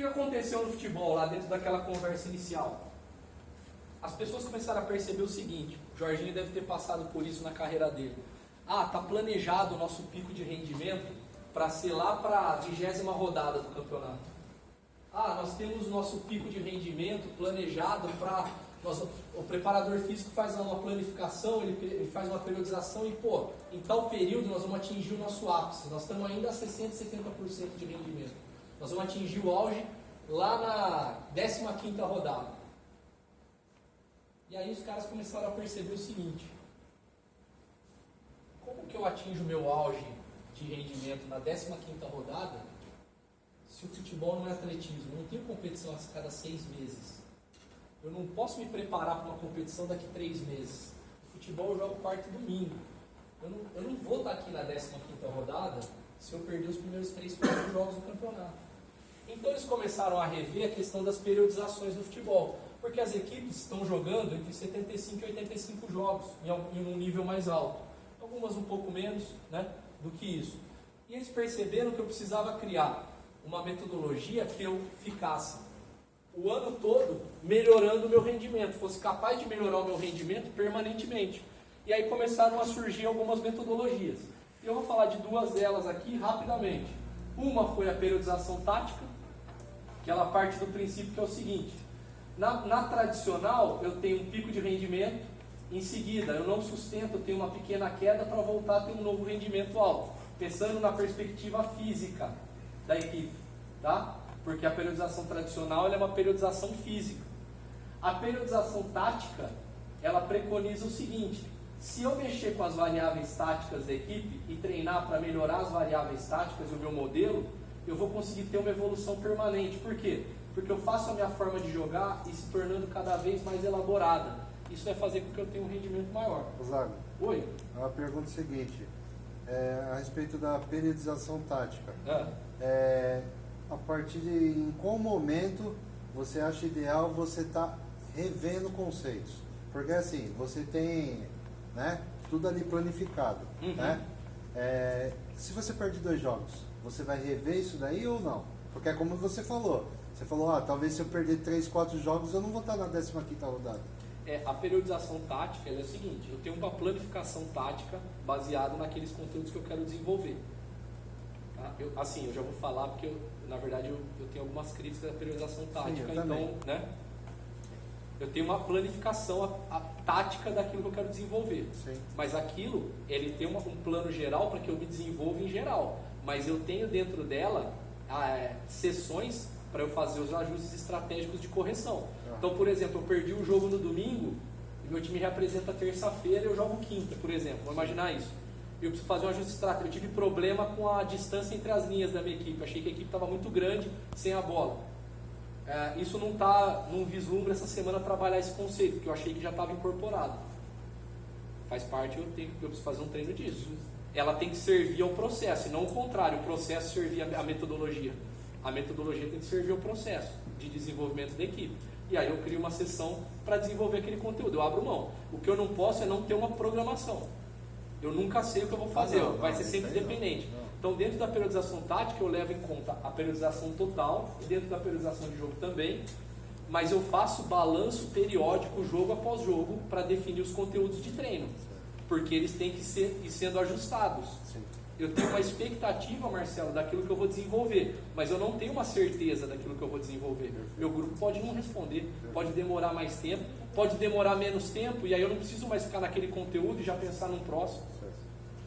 que aconteceu no futebol lá dentro daquela conversa inicial? As pessoas começaram a perceber o seguinte, o Jorginho deve ter passado por isso na carreira dele. Tá planejado o nosso pico de rendimento para ser lá para a 20ª rodada do campeonato. Nós temos o nosso pico de rendimento planejado para... O preparador físico faz uma planificação, ele faz uma periodização e, em tal período nós vamos atingir o nosso ápice. Nós estamos ainda a 60%, 70% de rendimento. Nós vamos atingir o auge lá na 15ª rodada. E aí os caras começaram a perceber o seguinte: como que eu atinjo o meu auge de rendimento na 15ª rodada se o futebol não é atletismo? Eu não tenho competição a cada 6 meses. Eu não posso me preparar para uma competição daqui a 3 meses. O futebol eu jogo quarta e domingo. Eu não vou estar aqui na 15ª rodada se eu perder os primeiros 3, 4 jogos do campeonato. Então eles começaram a rever a questão das periodizações no futebol. Porque as equipes estão jogando entre 75 e 85 jogos, em um nível mais alto. Algumas um pouco menos, né, do que isso. E eles perceberam que eu precisava criar uma metodologia que eu ficasse o ano todo melhorando o meu rendimento, fosse capaz de melhorar o meu rendimento permanentemente. E aí começaram a surgir algumas metodologias. Eu vou falar de 2 delas aqui rapidamente. Uma foi a periodização tática, que ela parte do princípio que é o seguinte: na tradicional eu tenho um pico de rendimento, em seguida eu não sustento, eu tenho uma pequena queda para voltar a ter um novo rendimento alto, pensando na perspectiva física da equipe, tá? Porque a periodização tradicional ela é uma periodização física. A periodização tática, ela preconiza o seguinte: se eu mexer com as variáveis táticas da equipe e treinar para melhorar as variáveis táticas e o meu modelo, eu vou conseguir ter uma evolução permanente. Por quê? Porque eu faço a minha forma de jogar e se tornando cada vez mais elaborada. Isso vai fazer com que eu tenha um rendimento maior. Zago, Oi? a pergunta é a seguinte, a respeito da periodização tática. A partir de em qual momento você acha ideal você estar revendo conceitos? Porque assim, você tem, né, tudo ali planificado, né? Se você perde 2 jogos, você vai rever isso daí ou não? Porque é como você falou, talvez se eu perder 3, 4 jogos eu não vou estar na 15ª rodada. A periodização tática é o seguinte: eu tenho uma planificação tática baseada naqueles conteúdos que eu quero desenvolver. Tá? Eu já vou falar porque na verdade eu tenho algumas críticas da periodização tática. Sim, então, né, eu tenho uma planificação a tática daquilo que eu quero desenvolver. Sim. Mas aquilo, ele tem um plano geral para que eu me desenvolva em geral. Mas eu tenho dentro dela sessões para eu fazer os ajustes estratégicos de correção. Então, por exemplo, eu perdi o jogo no domingo e meu time representa terça-feira e eu jogo quinta, por exemplo. Vamos imaginar isso. Eu preciso fazer um ajuste estratégico. Eu tive problema com a distância entre as linhas da minha equipe. Achei que a equipe estava muito grande sem a bola. Isso não vislumbra essa semana trabalhar esse conceito, porque eu achei que já estava incorporado. Faz parte, eu preciso fazer um treino disso. Ela tem que servir ao processo, e não o contrário, o processo servir a metodologia. A metodologia tem que servir ao processo de desenvolvimento da equipe. E aí eu crio uma sessão para desenvolver aquele conteúdo. Eu abro mão. O que eu não posso é não ter uma programação. Eu nunca sei o que eu vou fazer, vai ser sempre dependente. Então, dentro da periodização tática, eu levo em conta a periodização total, e dentro da periodização de jogo também, mas eu faço balanço periódico, jogo após jogo, para definir os conteúdos de treino, porque eles têm que ir sendo ajustados. Sim. Eu tenho uma expectativa, Marcelo, daquilo que eu vou desenvolver, mas eu não tenho uma certeza daquilo que eu vou desenvolver. Meu grupo pode não responder, pode demorar mais tempo, pode demorar menos tempo, e aí eu não preciso mais ficar naquele conteúdo e já pensar num próximo.